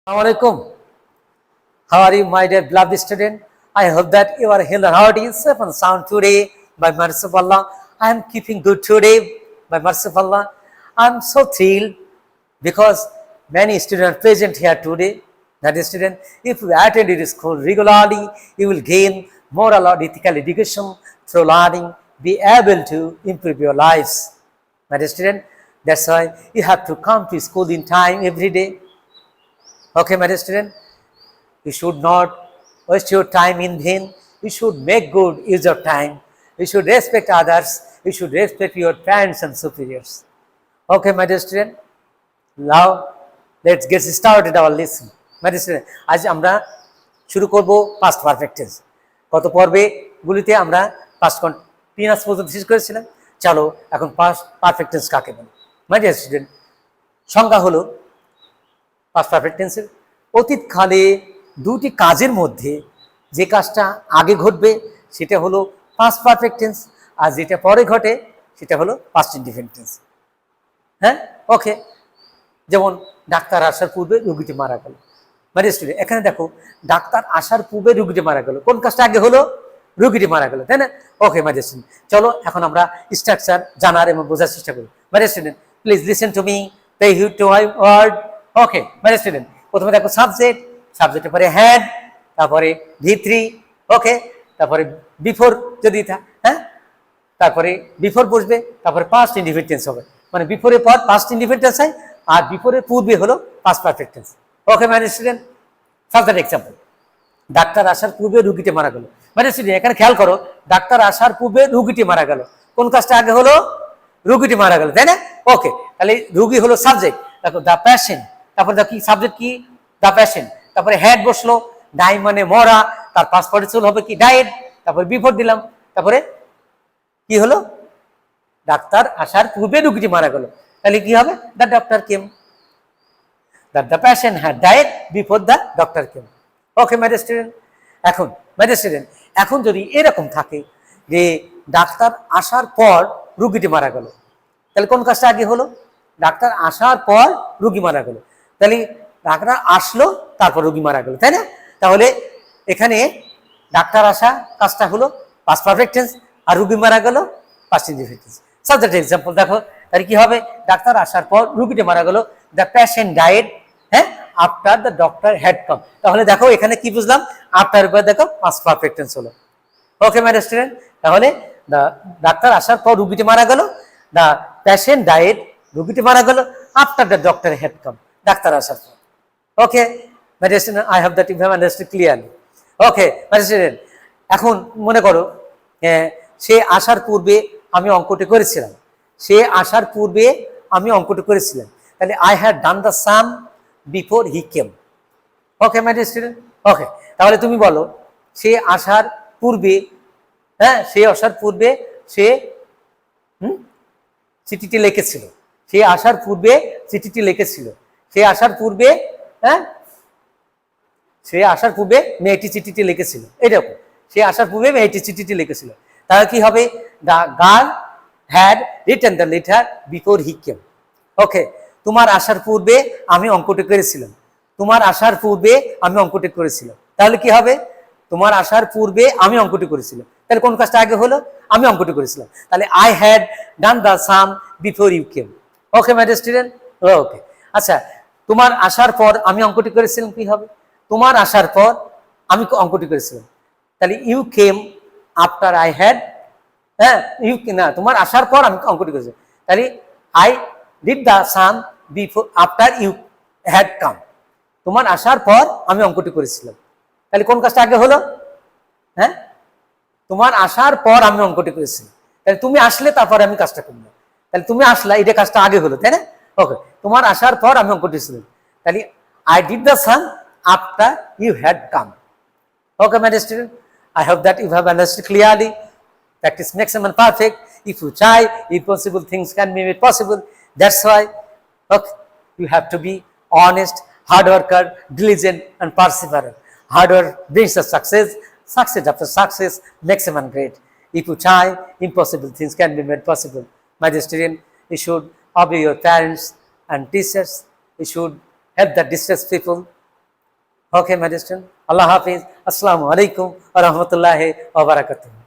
Assalamualaikum. How are you, my dear beloved student? I hope that you are healthy and hearty, safe and sound today by mercy of Allah. I am keeping good today by mercy of Allah. I am so thrilled because many students are present here today. That is, student, if you attend your school regularly, you will gain moral or ethical education through learning, be able to improve your lives. My dear student, that's why you have to come to school in time every day. Okay, my dear student, you should not waste your time in vain. You should make good use of time. You should respect others. You should respect your parents and superiors. Okay, my dear student, now let's get started our lesson. My dear student, আজ আমরা শুরু করব past perfect tense. গত পর্বে গুলিতে আমরা past continuous পর্যন্ত শেষ করেছিলাম। চলো এখন past perfect tense কাকে বলে? My dear student, সংজ্ঞা হলো past perfect tense এর অতীতকালে দুটি কাজের মধ্যে যে কাজটা আগে ঘটবে সেটা হলো past perfect tense, আর যেটা পরে ঘটে সেটা হলো past indefinite tense। হ্যাঁ, ওকে। যেমন ডাক্তার আসার পূর্বে রোগীটি মারা গেল। মানে স্টুডেন্ট, এখানে দেখো ডাক্তার আসার পূর্বে রোগীটি মারা গেল। কোন কাজটা আগে হলো? রোগীটি মারা গেল, তাই না? ওকে মাই ডিয়ার স্টুডেন্ট, চলো এখন আমরা স্ট্রাকচার জানার এবং বোঝার চেষ্টা করি। My dear student, please listen to me, pay heed to my word. Okay my dear student, প্রথমে দেখো সাবজেক্ট, সাবজেক্টের পরে হ্যাড, তারপরে V3, ওকে, তারপরে বিফোর যদি হ্যাঁ, তারপরে বিফোর বসবে, তারপরে পাস্ট ইনডিফিনিট টেন্স হবে। মানে বিফোরের পর পাস্ট ইনডিফিনিট টেন্স হয়, আর বিফোরের পূর্বে হলো past perfect tense. Okay my student, first example, doctor আসার পূর্বে রুগীটি মারা গেল। মানে স্টুডেন্ট এখানে খেয়াল করো, ডাক্তার আসার পূর্বে রুগীটি মারা গেল। কোন কাজটা আগে হলো? রুগীটি মারা গেল, তাই না? ওকে, তাহলে রুগী হলো সাবজেক্ট। দেখো দ্য প্যাশেন্ট, তারপরে দেখো কি সাবজেক্ট কি? The patient. তারপরে হ্যাড বসলো, ডাই মানে মরা, তার পাস্ট পার্টিসিপল হবে কি? ডায়েড। তারপরে বিফোর দিলাম, তারপরে কি হলো? ডাক্তার আসার পূর্বে রুগীটি মারা গেল, তাহলে কি হবে? The doctor came. The patient had died before the doctor came. Okay my dear student, এখন মাই ডিয়ার স্টুডেন্ট, এখন যদি এরকম থাকে যে ডাক্তার আসার পর রুগীটি মারা গেল, তাহলে কোন কাজটা আগে হলো? ডাক্তার আসার পর রুগী মারা গেল। তাহলে ডাক্তার আসলো, তারপর রুগী মারা গেল, তাই না? তাহলে এখানে ডাক্তার আসা কাজটা হলো পাস্ট পারফেক্ট টেন্স, আর রুগী মারা গেল past indefinite tense. Subject example দেখো, তাহলে কি হবে? ডাক্তার আসার পর রুগীটি মারা গেল, দ্য পেশেন্ট ডায়েড, হ্যাঁ, after the doctor had come. তাহলে দেখো এখানে কি বুঝলাম? আফটার উপর দেখো পাস্ট পারফেক্ট টেন্স হলো। ওকে মাই স্টুডেন্ট, তাহলে দ্য ডাক্তার আসার পর রুগীটি মারা গেল, দ্য পেশেন্ট ডায়েড, রুগীটি মারা গেল after the doctor had come, ডাক্তার আসার পর। Okay my student, I have that you have understood clearly. Okay my student, এখন মনে করো সে আসার পূর্বে আমি অঙ্কটি করেছিলাম। সে আসার পূর্বে আমি অঙ্কটি করেছিলাম, তাহলে I had done the sum before he came. Okay my dear student, okay, তাহলে তুমি বলো সে আসার পূর্বে, হ্যাঁ, সে আসার পূর্বে সে চিঠিটি লিখেছিল। সে আসার পূর্বে চিঠিটি লিখেছিল। সে আসার পূর্বে, হ্যাঁ, সে আসার পূর্বে মেয়েটি চিঠিটি লিখেছিল। এরকম, সে আসার পূর্বে মেয়েটি চিঠিটি লিখেছিল, তাহলে কি হবে? The girl had written the letter before he came. Okay, তোমার আসার পূর্বে আমি অঙ্কটি করেছিলাম। তোমার আসার পূর্বে আমি অঙ্কটি করেছিলাম, তাহলে কি হবে? তোমার আসার পূর্বে আমি অঙ্কটি করেছিলাম, তাহলে কোন কাজটা আগে হলো? আমি অঙ্কটি করেছিলাম, তাহলে I had done the sum before you came. Okay my dear student, okay. আচ্ছা, তোমার আসার পর আমি অঙ্কটি করেছিলাম, কি হবে? তোমার আসার পর আমি অঙ্কটি করেছিলাম, তাহলে you came after I had, হ্যাঁ, ইউ না, তোমার আসার পর আমি অঙ্কটি করেছিলাম, তাহলে I did the sum before after you had come. তোমার আসার পর আমি অঙ্কটি করেছিলাম, তাহলে কোন কাজটা আগে হলো? হ্যাঁ, তোমার আসার পর আমি অঙ্কটি করেছিলাম, তাহলে তুমি আসলে তারপরে আমি কাজটা করলাম, তাহলে তুমি আসলা, এটা কাজটা আগে হলো, তাই না? ওকে, তোমার আসার পর আমি অঙ্কটি ছিলাম, তাহলে I did the some after you had come. Okay my dear student, I hope that you have understood clearly. Practice makes a man perfect. If you try, impossible things can be made possible. That's why, okay, you have to be honest, hard worker, diligent and perseverant. Hard work brings us success. Success after success makes a man great. If you try, impossible things can be made possible. My dear student, you should obey your parents and teachers. You should help the distressed people. Okay, my dear student. Allah Hafiz. Assalamu alaikum wa rahmatullahi wa barakatuh.